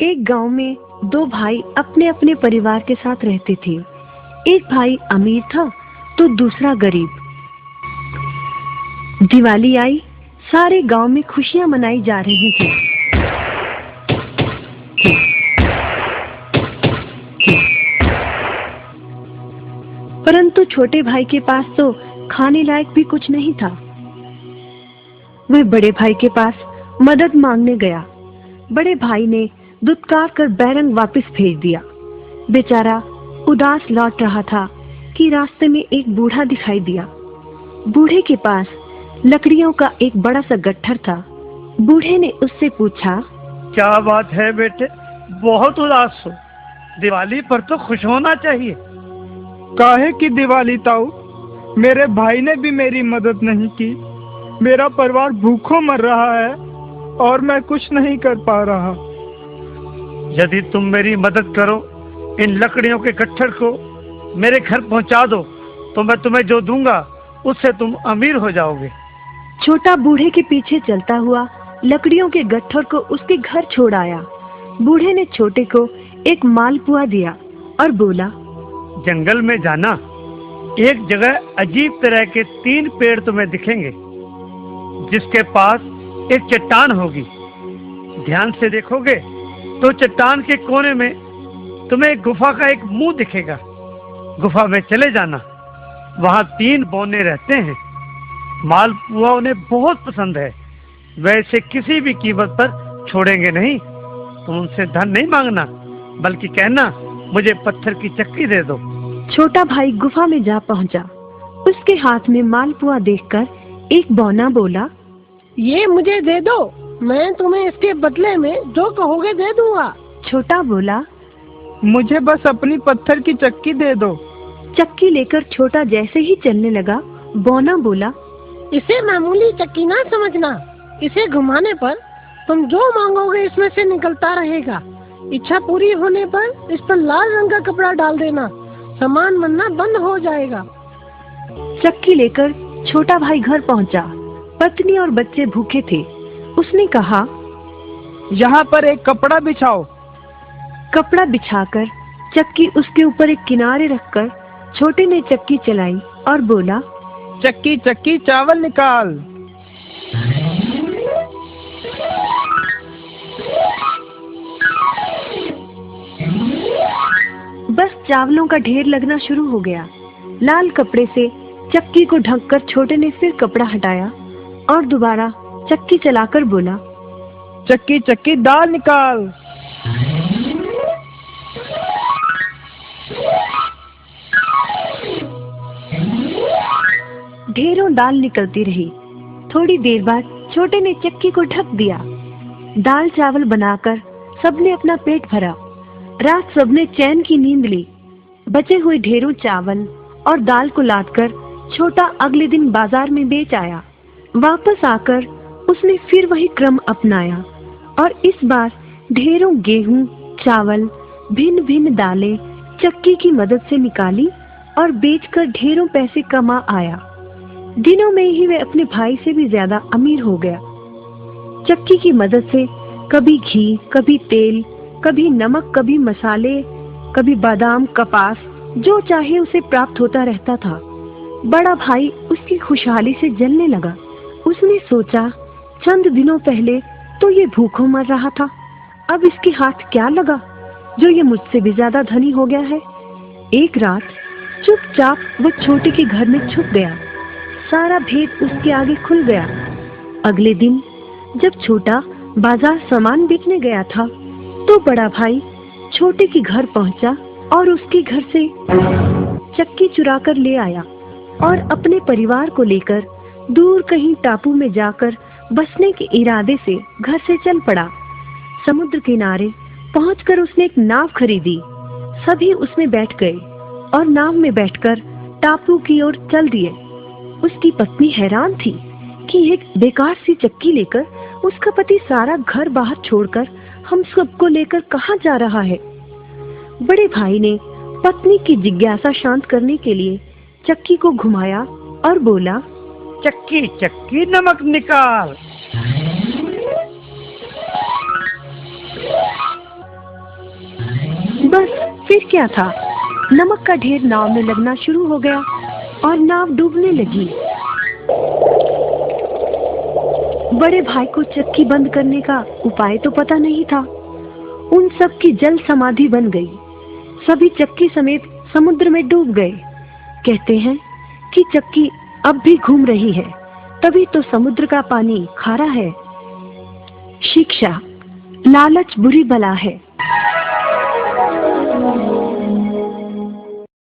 एक गांव में दो भाई अपने अपने परिवार के साथ रहते थे। एक भाई अमीर था तो दूसरा गरीब। दिवाली आई, सारे गांव में खुशियां मनाई जा रही थी। परंतु छोटे भाई के पास तो खाने लायक भी कुछ नहीं था। वह बड़े भाई के पास मदद मांगने गया। बड़े भाई ने दुत्कार कर बैरंग वापस भेज दिया। बेचारा उदास लौट रहा था कि रास्ते में एक बूढ़ा दिखाई दिया। बूढ़े के पास लकड़ियों का एक बड़ा सा गट्ठर था। बूढ़े ने उससे पूछा, क्या बात है बेटे, बहुत उदास हो? दिवाली पर तो खुश होना चाहिए। काहे की दिवाली ताऊ, मेरे भाई ने भी मेरी मदद नहीं की। मेरा परिवार भूखों मर रहा है और मैं कुछ नहीं कर पा रहा। यदि तुम मेरी मदद करो, इन लकड़ियों के गट्ठर को मेरे घर पहुंचा दो, तो मैं तुम्हें जो दूंगा उससे तुम अमीर हो जाओगे। छोटा बूढ़े के पीछे चलता हुआ लकड़ियों के गट्ठर को उसके घर छोड़ आया। बूढ़े ने छोटे को एक मालपुआ दिया और बोला, जंगल में जाना, एक जगह अजीब तरह के 3 पेड़ तुम्हें दिखेंगे, जिसके पास एक चट्टान होगी। ध्यान से देखोगे तो चट्टान के कोने में तुम्हें एक गुफा का एक मुंह दिखेगा। गुफा में चले जाना, वहां 3 बौने रहते हैं। मालपुआ उन्हें बहुत पसंद है, वैसे किसी भी कीमत पर छोड़ेंगे नहीं। तुम उनसे धन नहीं मांगना, बल्कि कहना मुझे पत्थर की चक्की दे दो। छोटा भाई गुफा में जा पहुंचा। उसके हाथ में मालपुआ देखकर एक बौना बोला, ये मुझे दे दो, मैं तुम्हें इसके बदले में जो कहोगे दे दूंगा। छोटा बोला, मुझे बस अपनी पत्थर की चक्की दे दो। चक्की लेकर छोटा जैसे ही चलने लगा, बौना बोला, इसे मामूली चक्की ना समझना, इसे घुमाने पर तुम जो मांगोगे इसमें से निकलता रहेगा। इच्छा पूरी होने पर इस पर लाल रंग का कपड़ा डाल देना, सामान बनना बंद हो जाएगा। चक्की लेकर छोटा भाई घर पहुंचा। पत्नी और बच्चे भूखे थे। उसने कहा, यहाँ पर एक कपड़ा बिछाओ। कपड़ा बिछाकर चक्की उसके ऊपर एक किनारे रखकर छोटे ने चक्की चलाई और बोला, चक्की चक्की चावल निकाल। बस चावलों का ढेर लगना शुरू हो गया। लाल कपड़े से चक्की को ढककर छोटे ने फिर कपड़ा हटाया और दोबारा चक्की चलाकर बोला, चक्की चक्की दाल निकाल। ढेरों दाल निकलती रही। थोड़ी देर बाद छोटे ने चक्की को ढक दिया। दाल चावल बनाकर सबने अपना पेट भरा। रात सबने चैन की नींद ली। बचे हुए ढेरों चावल और दाल को लादकर छोटा अगले दिन बाजार में बेच आया। वापस आकर उसने फिर वही क्रम अपनाया और इस बार ढेरों गेहूं, चावल, भिन्न भिन्न दालें चक्की की मदद से निकाली और बेचकर ढेरों पैसे कमा आया। दिनों में ही वह अपने भाई से भी ज्यादा अमीर हो गया। चक्की की मदद से कभी घी, कभी तेल, कभी नमक, कभी मसाले, कभी बादाम, कपास, जो चाहे उसे प्राप्त होता रहता था। बड़ा भाई उसकी खुशहाली से जलने लगा। उसने सोचा, चंद दिनों पहले तो ये भूखों मर रहा था, अब इसके हाथ क्या लगा जो ये मुझसे भी ज्यादा धनी हो गया है। एक रात चुपचाप वो छोटे के घर में छुप गया। सारा भेद उसके आगे खुल गया। अगले दिन जब छोटा बाजार सामान बेचने गया था, तो बड़ा भाई छोटे के घर पहुंचा और उसके घर से चक्की चुरा कर ले आया और अपने परिवार को लेकर दूर कहीं टापू में जाकर बसने के इरादे से घर से चल पड़ा। समुद्र किनारे पहुंचकर उसने एक नाव खरीदी। सभी उसमें बैठ गए और नाव में बैठकर टापू की ओर चल दिए। उसकी पत्नी हैरान थी कि एक बेकार सी चक्की लेकर उसका पति सारा घर बाहर छोड़कर हम सबको लेकर कहाँ जा रहा है। बड़े भाई ने पत्नी की जिज्ञासा शांत करने के लिए चक्की को घुमाया और बोला, चक्की चक्की नमक निकाल। बस फिर क्या था, नमक का ढेर नाव में लगना शुरू हो गया और नाव डूबने लगी। बड़े भाई को चक्की बंद करने का उपाय तो पता नहीं था। उन सब की जल समाधि बन गई। सभी चक्की समेत समुद्र में डूब गए। कहते हैं कि चक्की अब भी घूम रही है, तभी तो समुद्र का पानी खारा है। शिक्षा, लालच बुरी बला है।